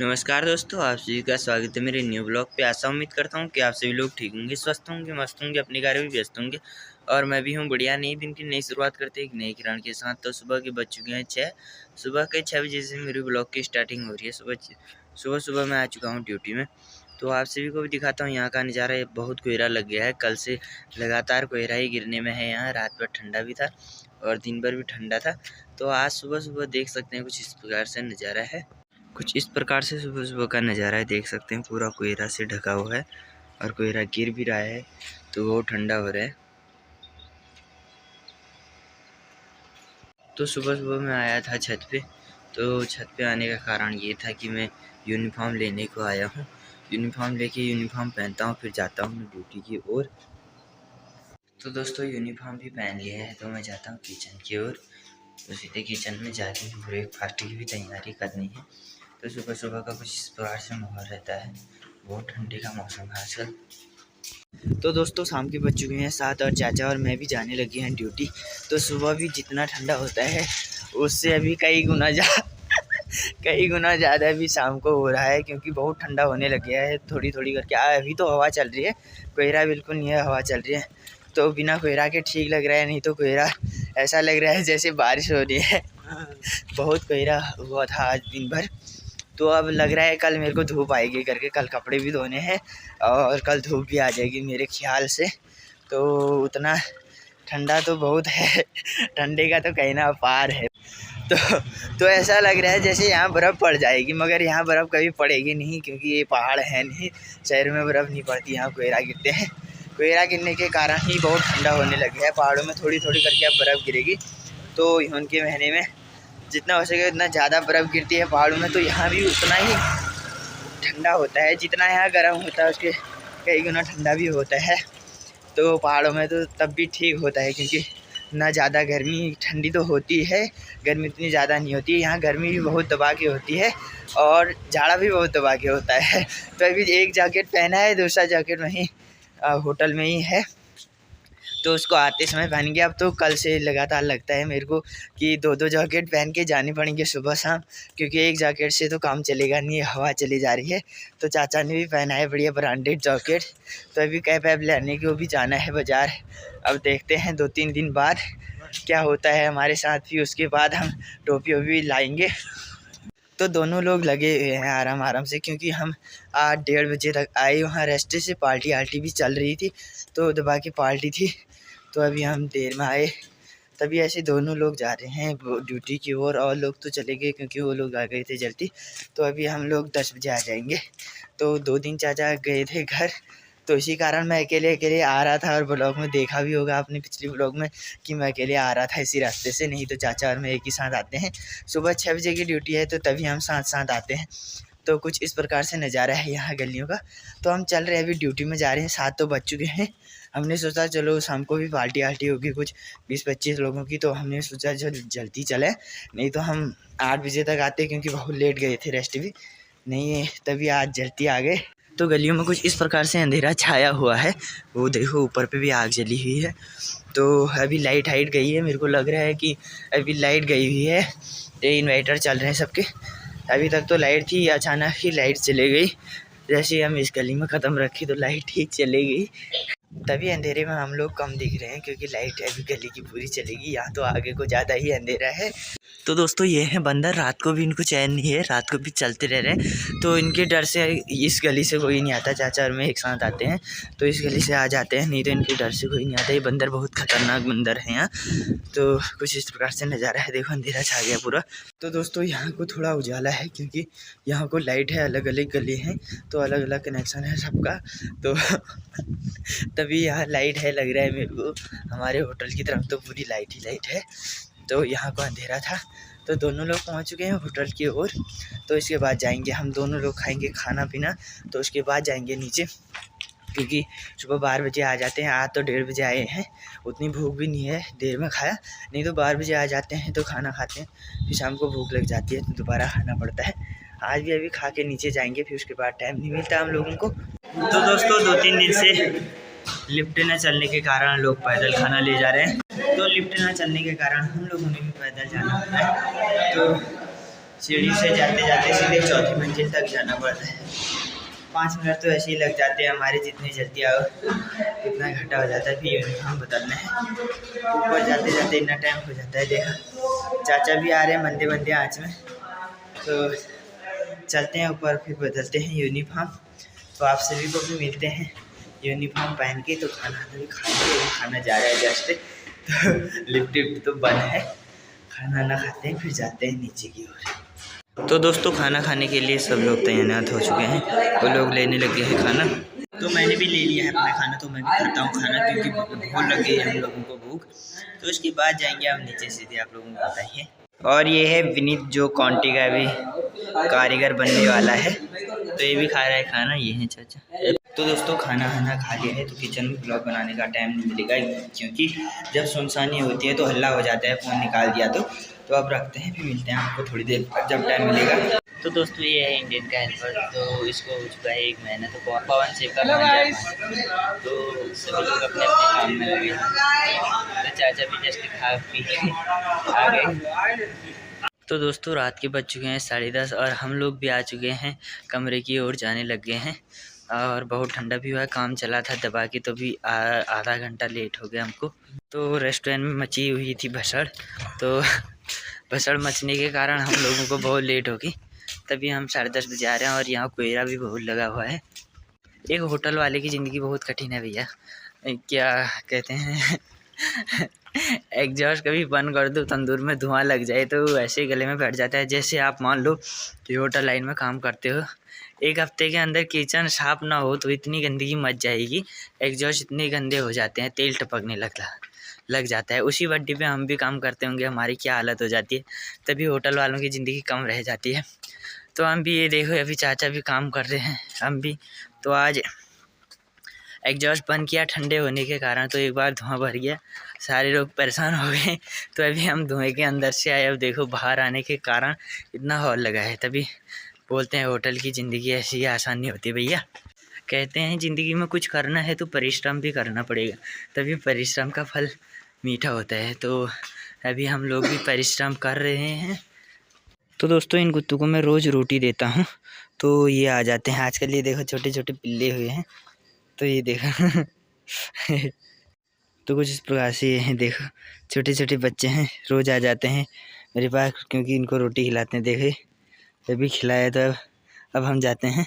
नमस्कार दोस्तों, आप सभी का स्वागत है मेरे न्यू ब्लॉग पे। आशा उम्मीद करता हूँ कि आप सभी लोग ठीक होंगे, स्वस्थ होंगे, मस्त होंगे, अपने कार्य में व्यस्त होंगे और मैं भी हूँ बढ़िया। नई दिन की नई शुरुआत करते हैं एक नए किरण के साथ। तो सुबह के बज चुके हैं 6। सुबह के 6 बजे से मेरे ब्लॉग की स्टार्टिंग हो रही है। सुबह मैं आ चुका हूँ ड्यूटी में। तो आप सभी को भी दिखाता हूँ यहाँ का नज़ारा। बहुत कोहरा लग गया है, कल से लगातार कोहरा ही गिरने में है। यहाँ रात भर ठंडा भी था और दिन भर भी ठंडा था। तो आज सुबह देख सकते हैं कुछ इस प्रकार से नज़ारा है। कुछ इस प्रकार से सुबह का नज़ारा है, देख सकते हैं पूरा कोहरा से ढका हुआ है और कोहरा गिर भी रहा है तो वो ठंडा हो रहा है। तो सुबह मैं आया था छत पे। तो छत पे आने का कारण ये था कि मैं यूनिफॉर्म लेने को आया हूँ। यूनिफॉर्म पहनता हूँ, फिर जाता हूँ ड्यूटी की ओर। तो दोस्तों यूनिफॉर्म भी पहन लिया है तो मैं जाता हूँ किचन की ओर। तो सीधे किचन में जाके ब्रेकफास्ट की भी तैयारी करनी है। तो सुबह का कुछ इस प्रकार से माहौल रहता है। बहुत ठंडी का मौसम है आजकल। तो दोस्तों शाम के बज चुके हैं 7 और चाचा और मैं भी जाने लगे हैं ड्यूटी। तो सुबह भी जितना ठंडा होता है उससे अभी कई गुना ज़्यादा भी शाम को हो रहा है, क्योंकि बहुत ठंडा होने लग गया है थोड़ी करके। अभी तो हवा चल रही है, कोहरा बिल्कुल नहीं है, हवा चल रही है। तो बिना कोहरा के ठीक लग रहा है, नहीं तो कोहरा ऐसा लग रहा है जैसे बारिश हो रही है। बहुत कोहरा हुआ था आज दिन भर। तो अब लग रहा है कल मेरे को धूप आएगी करके। कल कपड़े भी धोने हैं और कल धूप भी आ जाएगी मेरे ख्याल से। तो उतना ठंडा तो बहुत है, ठंडे का तो कहना अपार है। तो ऐसा लग रहा है जैसे यहाँ बर्फ़ पड़ जाएगी, मगर यहाँ बर्फ़ कभी पड़ेगी नहीं, क्योंकि ये पहाड़ है नहीं। शहर में बर्फ़ नहीं पड़ती, यहाँ कोहरा गिरते हैं। कोहरा गिरने के कारण ही बहुत ठंडा होने लग गया है। पहाड़ों में थोड़ी करके अब बर्फ़ गिरेगी। तो उनके महीने में जितना हो सके उतना ज़्यादा बर्फ़ गिरती है पहाड़ों में, तो यहाँ भी उतना ही ठंडा होता है। जितना यहाँ गर्म होता है उसके कई गुना ठंडा भी होता है। तो पहाड़ों में तो तब भी ठीक होता है, क्योंकि ना ज़्यादा गर्मी, ठंडी तो होती है, गर्मी इतनी ज़्यादा नहीं होती है। यहाँ गर्मी भी बहुत दबा के होती है और जाड़ा भी बहुत दबा के होता है। तो अभी एक जैकेट पहना है, दूसरा जैकेट वहीं होटल में ही है, तो उसको आते समय पहन गया। अब तो कल से लगातार लगता है मेरे को कि 2 जैकेट पहन के जाने पड़ेंगे सुबह शाम, क्योंकि एक जैकेट से तो काम चलेगा नहीं, हवा चली जा रही है। तो चाचा ने भी पहना है बढ़िया ब्रांडेड जैकेट। तो अभी कैब लेने की वो भी जाना है बाज़ार। अब देखते हैं 2-3 दिन बाद क्या होता है हमारे साथ भी। उसके बाद हम टोपी वोपी लाएँगे। तो दोनों लोग लगे हुए हैं आराम से, क्योंकि हम 8-1:30 बजे तक आए। वहाँ रेस्ट से पार्टी भी चल रही थी, तो दबा की पार्टी थी। तो अभी हम देर में आए, तभी ऐसे दोनों लोग जा रहे हैं ड्यूटी की ओर। और लोग तो चले गए क्योंकि वो लोग आ गए थे जल्दी। तो अभी हम लोग 10 बजे आ जाएंगे। तो 2 दिन चाचा गए थे घर, तो इसी कारण मैं अकेले आ रहा था। और ब्लॉग में देखा भी होगा आपने पिछले ब्लॉग में कि मैं अकेले आ रहा था इसी रास्ते से। नहीं तो चाचा और मैं एक ही साथ आते हैं। सुबह 6 बजे की ड्यूटी है, तो तभी हम साथ आते हैं। तो कुछ इस प्रकार से नज़ारा है यहाँ गलियों का। तो हम चल रहे हैं, अभी ड्यूटी में जा रहे हैं। 7 तो बज चुके हैं। हमने सोचा चलो शाम को भी पार्टी होगी कुछ 20-25 लोगों की। तो हमने सोचा जो जल्दी चले, नहीं तो हम 8 बजे तक आते, क्योंकि बहुत लेट गए थे, रेस्ट भी नहीं, तभी आज जल्दी आ गए। तो गलियों में कुछ इस प्रकार से अंधेरा छाया हुआ है। वो देखो ऊपर पे भी आग जली हुई है। तो अभी लाइट गई है, मेरे को लग रहा है कि अभी लाइट गई हुई है। ये इन्वर्टर चल रहे हैं सबके। अभी तक तो लाइट थी, अचानक ही लाइट चली गई। जैसे हम इस गली में कदम रखी तो लाइट ठीक चली गई। तभी अंधेरे में हम लोग कम दिख रहे हैं, क्योंकि लाइट अभी गली की पूरी चलेगी। यहाँ तो आगे को ज़्यादा ही अंधेरा है। तो दोस्तों ये हैं बंदर, रात को भी इनको चैन नहीं है, रात को भी चलते रह रहे हैं। तो इनके डर से इस गली से कोई नहीं आता। चाचा और मैं एक साथ आते हैं तो इस गली से आ जाते हैं, नहीं तो इनके डर से कोई नहीं आता। ये बंदर बहुत खतरनाक बंदर हैं यहाँ। तो कुछ इस प्रकार से नज़ारा है, देखो अंधेरा छा गया पूरा। तो दोस्तों यहाँ को थोड़ा उजाला है, क्योंकि यहाँ को लाइट है, अलग अलग गली हैं, तो अलग अलग कनेक्शन है सबका। तो तभी यहाँ लाइट है, लग रहा है मेरे को। हमारे होटल की तरफ तो पूरी लाइट ही लाइट है। तो यहाँ को अंधेरा था। तो दोनों लोग पहुँच चुके हैं होटल की ओर। तो इसके बाद जाएंगे हम दोनों लोग, खाएंगे खाना पीना। तो उसके बाद जाएंगे नीचे, क्योंकि सुबह 12 बजे आ जाते हैं। आज तो 1:30 बजे आए हैं, उतनी भूख भी नहीं है, देर में खाया। नहीं तो 12 बजे आ जाते हैं तो खाना खाते हैं, फिर शाम को भूख लग जाती है तो दोबारा खाना पड़ता है। आज भी अभी खा के नीचे जाएंगे, फिर उसके बाद टाइम नहीं मिलता हम लोगों को। तो दोस्तों 2-3 दिन से लिफ्ट न चलने के कारण लोग पैदल खाना ले जा रहे हैं। तो लिफ्ट न चलने के कारण हम लोगों ने भी पैदल जाना होता है। तो सीढ़ी से जाते जाते सीधे चौथी मंजिल तक जाना पड़ता है। 5 मिनट तो ऐसे ही लग जाते हैं हमारे, जितनी जल्दी आओ इतना घंटा हो जाता है। फिर यूनिफॉर्म बदलना है, ऊपर जाते जाते इतना टाइम हो जाता है। देखो चाचा भी आ रहे हैं मंदे मंदे आँच में, तो चलते हैं ऊपर, फिर बदलते हैं यूनिफॉर्म। तो आप सभी को भी मिलते हैं यूनिफॉर्म पहन के। तो खाना भी खाना जा रहा है जस्ट, तो लिफ्ट तो बंद है। खाना ना खाते हैं, फिर जाते हैं नीचे की ओर। तो दोस्तों खाना खाने के लिए सब लोग तैनात हो चुके हैं, वो लोग लेने लगे हैं खाना। तो मैंने भी ले लिया है अपना खाना, तो मैं भी खाता हूँ खाना, क्योंकि भूख लग गई है हम लोगों को भूख। तो उसके बाद जाएंगे हम नीचे, सीधे आप लोगों को बताइए। और ये है विनीत, जो कॉन्टी का भी कारीगर बनने वाला है, तो ये भी खा रहा है खाना। ये है चाचा। तो दोस्तों खाना खा लिया है, तो किचन में ब्लॉग बनाने का टाइम नहीं मिलेगा, क्योंकि जब सुनसानी होती है तो हल्ला हो जाता है, फ़ोन निकाल दिया तो अब रखते हैं, फिर मिलते हैं आपको थोड़ी देर बाद जब टाइम मिलेगा। तो दोस्तों ये है इंडियन का हेल्पर, तो इसको हो चुका है 1 महीना, तो पवन सिंह का तो सभी लोग अपने अपने काम में लगे हैं। तो चाचा भी जस्ट खा पी आ गए। तो दोस्तों रात के बज चुके हैं 10:30 और हम लोग भी आ चुके हैं कमरे की ओर, जाने लग गए हैं। और बहुत ठंडा भी हुआ, काम चला था दबा के, तो भी आधा घंटा लेट हो गया हमको। तो रेस्टोरेंट में मची हुई थी भसड़, तो भसड़ मचने के कारण हम लोगों को बहुत लेट होगी, तभी हम 10:30 बजे आ रहे हैं। और यहाँ कोहरा भी बहुत लगा हुआ है। एक होटल वाले की ज़िंदगी बहुत कठिन है भैया, क्या कहते हैं एग्जॉस्ट कभी बंद कर दो, तंदूर में धुआं लग जाए तो ऐसे गले में बैठ जाता है। जैसे आप मान लो कि होटल लाइन में काम करते हो, 1 हफ्ते के अंदर किचन साफ ना हो तो इतनी गंदगी मच जाएगी, एग्जॉस्ट इतने गंदे हो जाते हैं, तेल टपकने लग जाता है। उसी बड्डी पे हम भी काम करते होंगे, हमारी क्या हालत हो जाती है, तभी होटल वालों की ज़िंदगी कम रह जाती है। तो हम भी ये देखो, अभी चाचा भी काम कर रहे हैं, हम भी। तो आज एग्जॉस्ट बंद किया ठंडे होने के कारण, तो एक बार धुआं भर गया, सारे लोग परेशान हो गए। तो अभी हम धुएं के अंदर से आए, अब देखो बाहर आने के कारण इतना हॉल लगा है। तभी बोलते हैं होटल की ज़िंदगी ऐसी ही आसान नहीं होती भैया। कहते हैं ज़िंदगी में कुछ करना है तो परिश्रम भी करना पड़ेगा, तभी परिश्रम का फल मीठा होता है। तो अभी हम लोग भी परिश्रम कर रहे हैं। तो दोस्तों इन कुत्तों को मैं रोज़ रोटी देता हूँ, तो ये आ जाते हैं। आजकल ये देखो छोटे छोटे पिल्ले हुए हैं, तो ये देखो तो कुछ इस प्रकार से ये हैं, देखो छोटे छोटे बच्चे हैं, रोज़ आ जाते हैं मेरे पास, क्योंकि इनको रोटी खिलाते हैं। देखे अभी खिलाया, तो अब हम जाते हैं।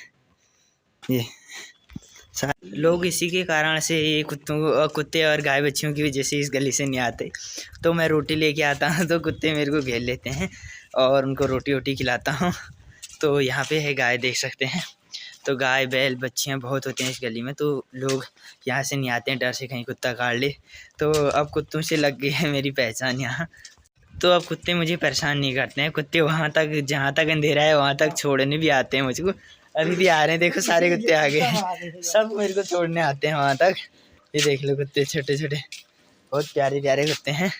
ये लोग इसी के कारण से, ये कुत्ते और गाय बच्चियों की वजह से इस गली से नहीं आते। तो मैं रोटी लेके आता हूँ तो कुत्ते मेरे को घेर लेते हैं और उनको रोटी वोटी खिलाता हूँ। तो यहाँ पे है गाय, देख सकते हैं। तो गाय बैल बच्चियाँ बहुत होते हैं इस गली में, तो लोग यहाँ से नहीं आते हैं, डर से कहीं कुत्ता काट ले। तो अब कुत्तों से लग गई है मेरी पहचान यहाँ। तो अब कुत्ते मुझे परेशान नहीं करते हैं, कुत्ते वहाँ तक, जहाँ तक अंधेरा है वहाँ तक छोड़ने भी आते हैं मुझको। अभी भी आ रहे हैं, देखो सारे कुत्ते आ गए हैं, सब मेरे को छोड़ने आते हैं वहाँ तक। ये देख लो कुत्ते छोटे छोटे, बहुत प्यारे प्यारे कुत्ते हैं।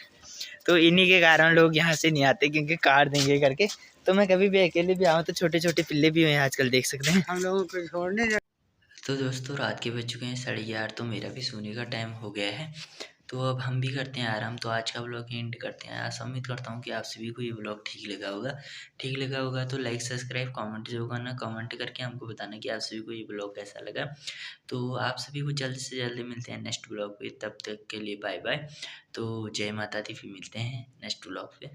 तो इन्हीं के कारण लोग यहाँ से नहीं आते, क्योंकि काट देंगे करके। तो मैं कभी भी अकेले भी आऊँ तो छोटे छोटे पिल्ले भी हैं आजकल, देख सकते हैं हम लोगों को छोड़ने। तो दोस्तों रात के बज चुके हैं 11:30, तो मेरा भी सोने का टाइम हो गया है। तो अब हम भी करते हैं आराम। तो आज का व्लॉग एंड करते हैं। आज उम्मीद करता हूँ कि आप सभी को ये व्लॉग ठीक लगा होगा। तो लाइक सब्सक्राइब कमेंट जो करना, कमेंट करके हमको बताना कि आप सभी को ये व्लॉग कैसा लगा। तो आप सभी को जल्द से जल्द मिलते हैं नेक्स्ट व्लॉग पे, तब तक के लिए बाय बाय। तो जय माता दी, फिर मिलते हैं नेक्स्ट व्लॉग पे।